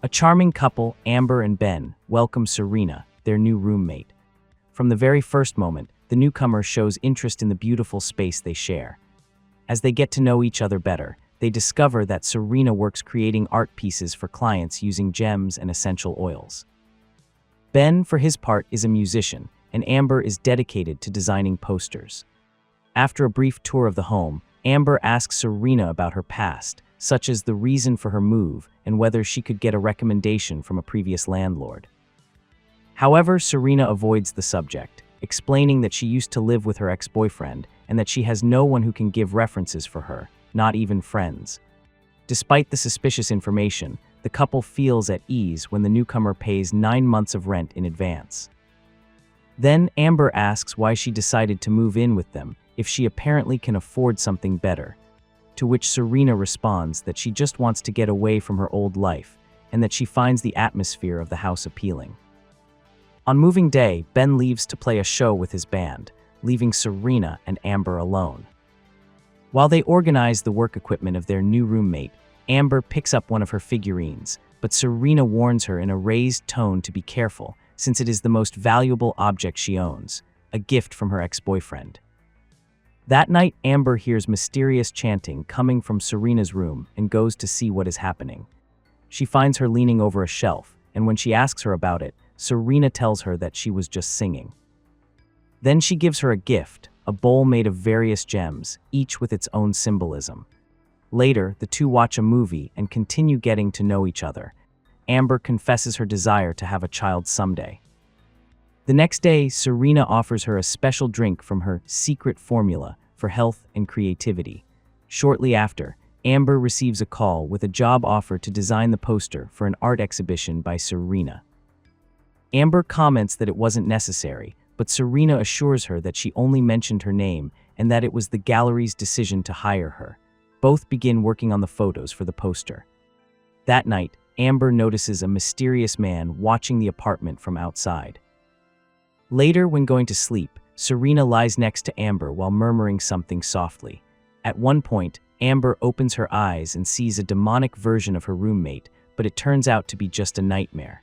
A charming couple, Amber and Ben, welcome Serena, their new roommate. From the very first moment, the newcomer shows interest in the beautiful space they share. As they get to know each other better, they discover that Serena works creating art pieces for clients using gems and essential oils. Ben, for his part, is a musician, and Amber is dedicated to designing posters. After a brief tour of the home, Amber asks Serena about her past, such as the reason for her move and whether she could get a recommendation from a previous landlord. However, Serena avoids the subject, explaining that she used to live with her ex-boyfriend and that she has no one who can give references for her, not even friends. Despite the suspicious information, the couple feels at ease when the newcomer pays 9 months of rent in advance. Then Amber asks why she decided to move in with them if she apparently can afford something better, to which Serena responds that she just wants to get away from her old life and that she finds the atmosphere of the house appealing. On moving day, Ben leaves to play a show with his band, leaving Serena and Amber alone. While they organize the work equipment of their new roommate, Amber picks up one of her figurines, but Serena warns her in a raised tone to be careful since it is the most valuable object she owns, a gift from her ex-boyfriend. That night, Amber hears mysterious chanting coming from Serena's room and goes to see what is happening. She finds her leaning over a shelf, and when she asks her about it, Serena tells her that she was just singing. Then she gives her a gift, a bowl made of various gems, each with its own symbolism. Later, the two watch a movie and continue getting to know each other. Amber confesses her desire to have a child someday. The next day, Serena offers her a special drink from her secret formula for health and creativity. Shortly after, Amber receives a call with a job offer to design the poster for an art exhibition by Serena. Amber comments that it wasn't necessary, but Serena assures her that she only mentioned her name and that it was the gallery's decision to hire her. Both begin working on the photos for the poster. That night, Amber notices a mysterious man watching the apartment from outside. Later, when going to sleep, Serena lies next to Amber while murmuring something softly. At one point, Amber opens her eyes and sees a demonic version of her roommate, but it turns out to be just a nightmare.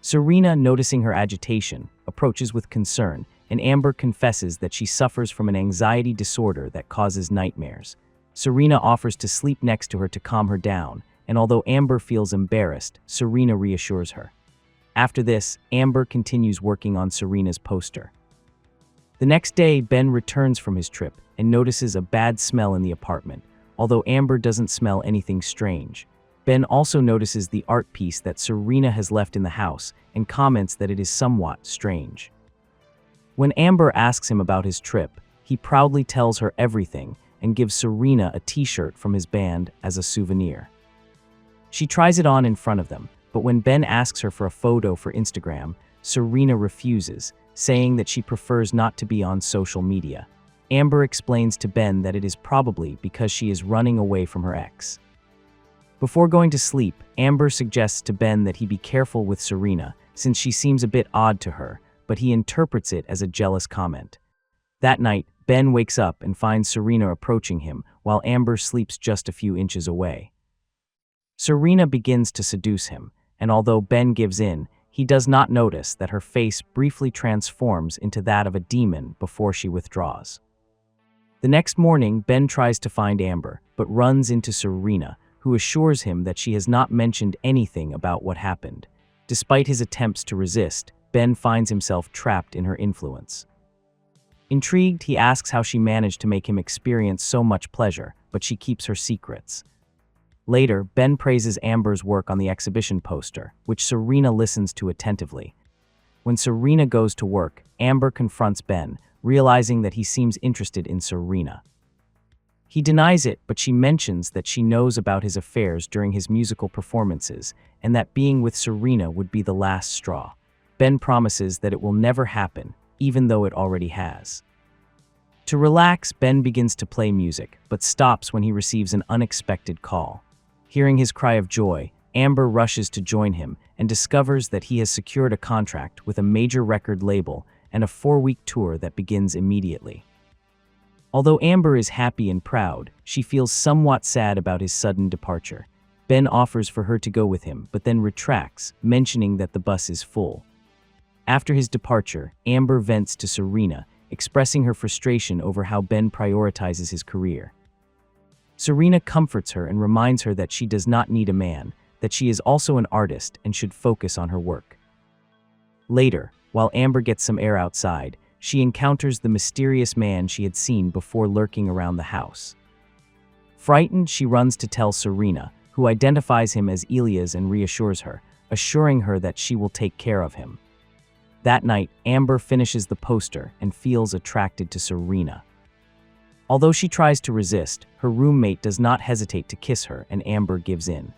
Serena, noticing her agitation, approaches with concern, and Amber confesses that she suffers from an anxiety disorder that causes nightmares. Serena offers to sleep next to her to calm her down, and although Amber feels embarrassed, Serena reassures her. After this, Amber continues working on Serena's poster. The next day, Ben returns from his trip and notices a bad smell in the apartment, although Amber doesn't smell anything strange. Ben also notices the art piece that Serena has left in the house and comments that it is somewhat strange. When Amber asks him about his trip, he proudly tells her everything and gives Serena a t-shirt from his band as a souvenir. She tries it on in front of them, but when Ben asks her for a photo for Instagram, Serena refuses, saying that she prefers not to be on social media. Amber explains to Ben that it is probably because she is running away from her ex. Before going to sleep, Amber suggests to Ben that he be careful with Serena, since she seems a bit odd to her, but he interprets it as a jealous comment. That night, Ben wakes up and finds Serena approaching him, while Amber sleeps just a few inches away. Serena begins to seduce him, and although Ben gives in, he does not notice that her face briefly transforms into that of a demon before she withdraws. The next morning, Ben tries to find Amber, but runs into Serena, who assures him that she has not mentioned anything about what happened. Despite his attempts to resist, Ben finds himself trapped in her influence. Intrigued, he asks how she managed to make him experience so much pleasure, but she keeps her secrets. Later, Ben praises Amber's work on the exhibition poster, which Serena listens to attentively. When Serena goes to work, Amber confronts Ben, realizing that he seems interested in Serena. He denies it, but she mentions that she knows about his affairs during his musical performances and that being with Serena would be the last straw. Ben promises that it will never happen, even though it already has. To relax, Ben begins to play music, but stops when he receives an unexpected call. Hearing his cry of joy, Amber rushes to join him and discovers that he has secured a contract with a major record label and a 4-week tour that begins immediately. Although Amber is happy and proud, she feels somewhat sad about his sudden departure. Ben offers for her to go with him, but then retracts, mentioning that the bus is full. After his departure, Amber vents to Serena, expressing her frustration over how Ben prioritizes his career. Serena comforts her and reminds her that she does not need a man, that she is also an artist and should focus on her work. Later, while Amber gets some air outside, she encounters the mysterious man she had seen before lurking around the house. Frightened, she runs to tell Serena, who identifies him as Elias and reassures her, assuring her that she will take care of him. That night, Amber finishes the poster and feels attracted to Serena. Although she tries to resist, her roommate does not hesitate to kiss her, and Amber gives in.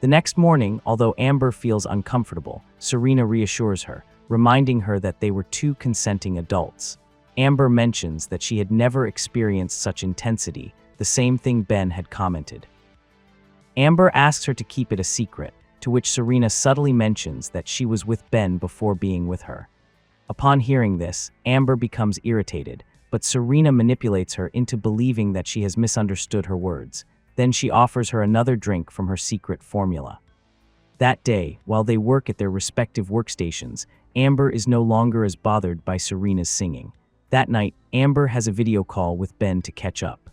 The next morning, although Amber feels uncomfortable, Serena reassures her, reminding her that they were two consenting adults. Amber mentions that she had never experienced such intensity, the same thing Ben had commented. Amber asks her to keep it a secret, to which Serena subtly mentions that she was with Ben before being with her. Upon hearing this, Amber becomes irritated, but Serena manipulates her into believing that she has misunderstood her words. Then she offers her another drink from her secret formula. That day, while they work at their respective workstations, Amber is no longer as bothered by Serena's singing. That night, Amber has a video call with Ben to catch up.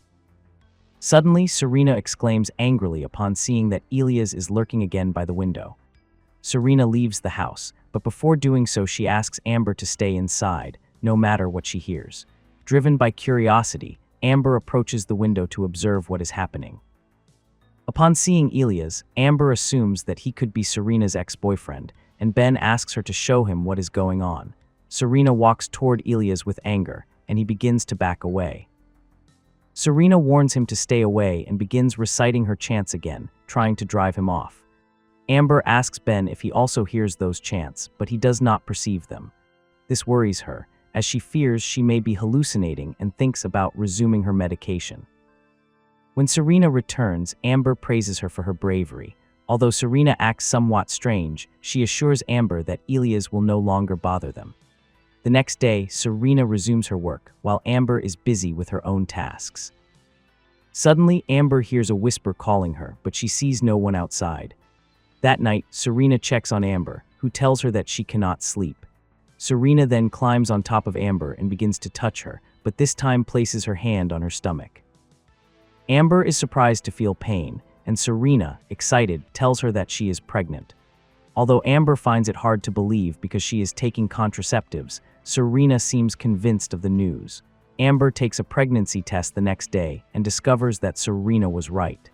Suddenly, Serena exclaims angrily upon seeing that Elias is lurking again by the window. Serena leaves the house, but before doing so she asks Amber to stay inside, no matter what she hears. Driven by curiosity, Amber approaches the window to observe what is happening. Upon seeing Elias, Amber assumes that he could be Serena's ex-boyfriend, and Ben asks her to show him what is going on. Serena walks toward Elias with anger, and he begins to back away. Serena warns him to stay away and begins reciting her chants again, trying to drive him off. Amber asks Ben if he also hears those chants, but he does not perceive them. This worries her, as she fears she may be hallucinating and thinks about resuming her medication. When Serena returns, Amber praises her for her bravery. Although Serena acts somewhat strange, she assures Amber that Elias will no longer bother them. The next day, Serena resumes her work, while Amber is busy with her own tasks. Suddenly, Amber hears a whisper calling her, but she sees no one outside. That night, Serena checks on Amber, who tells her that she cannot sleep. Serena then climbs on top of Amber and begins to touch her, but this time places her hand on her stomach. Amber is surprised to feel pain, and Serena, excited, tells her that she is pregnant. Although Amber finds it hard to believe because she is taking contraceptives, Serena seems convinced of the news. Amber takes a pregnancy test the next day and discovers that Serena was right.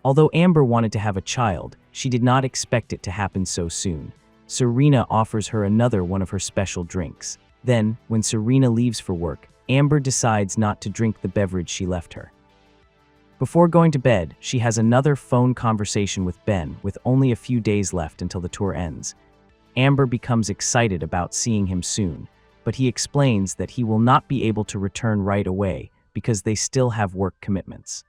Although Amber wanted to have a child, she did not expect it to happen so soon. Serena offers her another one of her special drinks. Then, when Serena leaves for work, Amber decides not to drink the beverage she left her. Before going to bed, she has another phone conversation with Ben, with only a few days left until the tour ends. Amber becomes excited about seeing him soon, but he explains that he will not be able to return right away because they still have work commitments.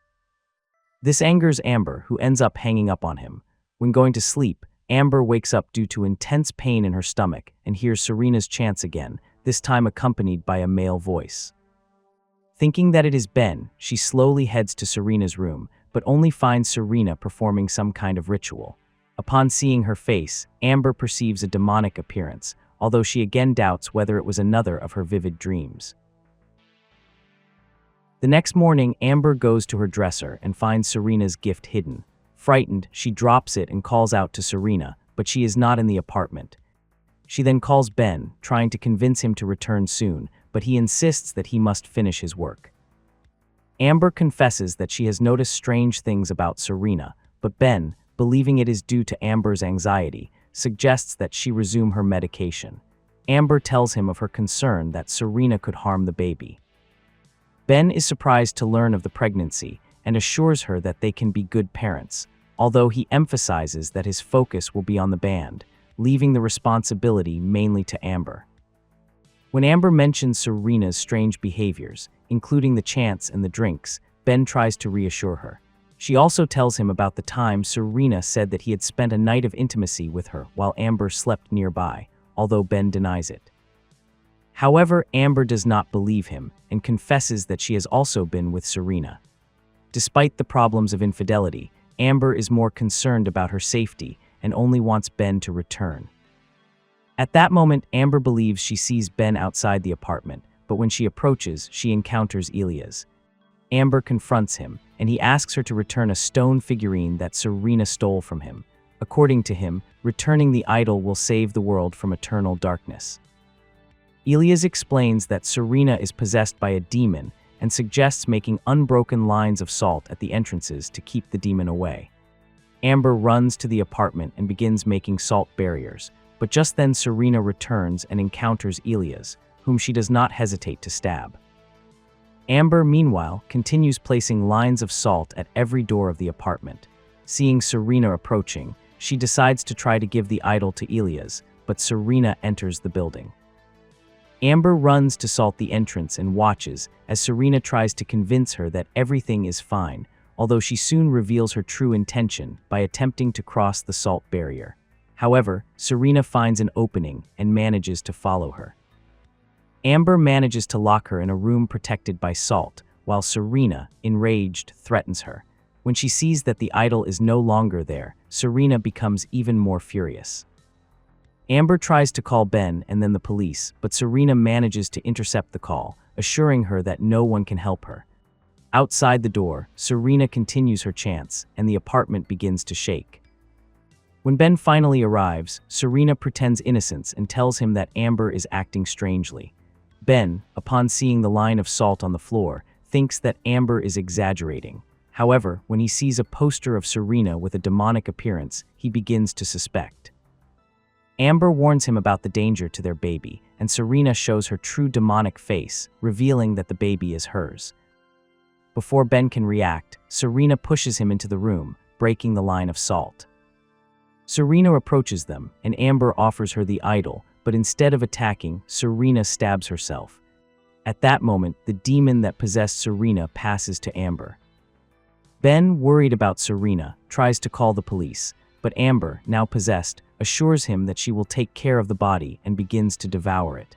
This angers Amber, who ends up hanging up on him. When going to sleep, Amber wakes up due to intense pain in her stomach and hears Serena's chants again, this time accompanied by a male voice. Thinking that it is Ben, she slowly heads to Serena's room, but only finds Serena performing some kind of ritual. Upon seeing her face, Amber perceives a demonic appearance, although she again doubts whether it was another of her vivid dreams. The next morning, Amber goes to her dresser and finds Serena's gift hidden. Frightened, she drops it and calls out to Serena, but she is not in the apartment. She then calls Ben, trying to convince him to return soon, but he insists that he must finish his work. Amber confesses that she has noticed strange things about Serena, but Ben, believing it is due to Amber's anxiety, suggests that she resume her medication. Amber tells him of her concern that Serena could harm the baby. Ben is surprised to learn of the pregnancy and assures her that they can be good parents, although he emphasizes that his focus will be on the band, leaving the responsibility mainly to Amber. When Amber mentions Serena's strange behaviors, including the chants and the drinks, Ben tries to reassure her. She also tells him about the time Serena said that he had spent a night of intimacy with her while Amber slept nearby, although Ben denies it. However, Amber does not believe him and confesses that she has also been with Serena. Despite the problems of infidelity, Amber is more concerned about her safety and only wants Ben to return. At that moment, Amber believes she sees Ben outside the apartment, but when she approaches, she encounters Elias. Amber confronts him, and he asks her to return a stone figurine that Serena stole from him. According to him, returning the idol will save the world from eternal darkness. Elias explains that Serena is possessed by a demon and suggests making unbroken lines of salt at the entrances to keep the demon away. Amber runs to the apartment and begins making salt barriers, but just then Serena returns and encounters Elias, whom she does not hesitate to stab. Amber, meanwhile, continues placing lines of salt at every door of the apartment. Seeing Serena approaching, she decides to try to give the idol to Elias, but Serena enters the building. Amber runs to salt the entrance and watches as Serena tries to convince her that everything is fine, although she soon reveals her true intention by attempting to cross the salt barrier. However, Serena finds an opening and manages to follow her. Amber manages to lock her in a room protected by salt, while Serena, enraged, threatens her. When she sees that the idol is no longer there, Serena becomes even more furious. Amber tries to call Ben and then the police, but Serena manages to intercept the call, assuring her that no one can help her. Outside the door, Serena continues her chants, and the apartment begins to shake. When Ben finally arrives, Serena pretends innocence and tells him that Amber is acting strangely. Ben, upon seeing the line of salt on the floor, thinks that Amber is exaggerating. However, when he sees a poster of Serena with a demonic appearance, he begins to suspect. Amber warns him about the danger to their baby, and Serena shows her true demonic face, revealing that the baby is hers. Before Ben can react, Serena pushes him into the room, breaking the line of salt. Serena approaches them, and Amber offers her the idol, but instead of attacking, Serena stabs herself. At that moment, the demon that possessed Serena passes to Amber. Ben, worried about Serena, tries to call the police, but Amber, now possessed, assures him that she will take care of the body and begins to devour it.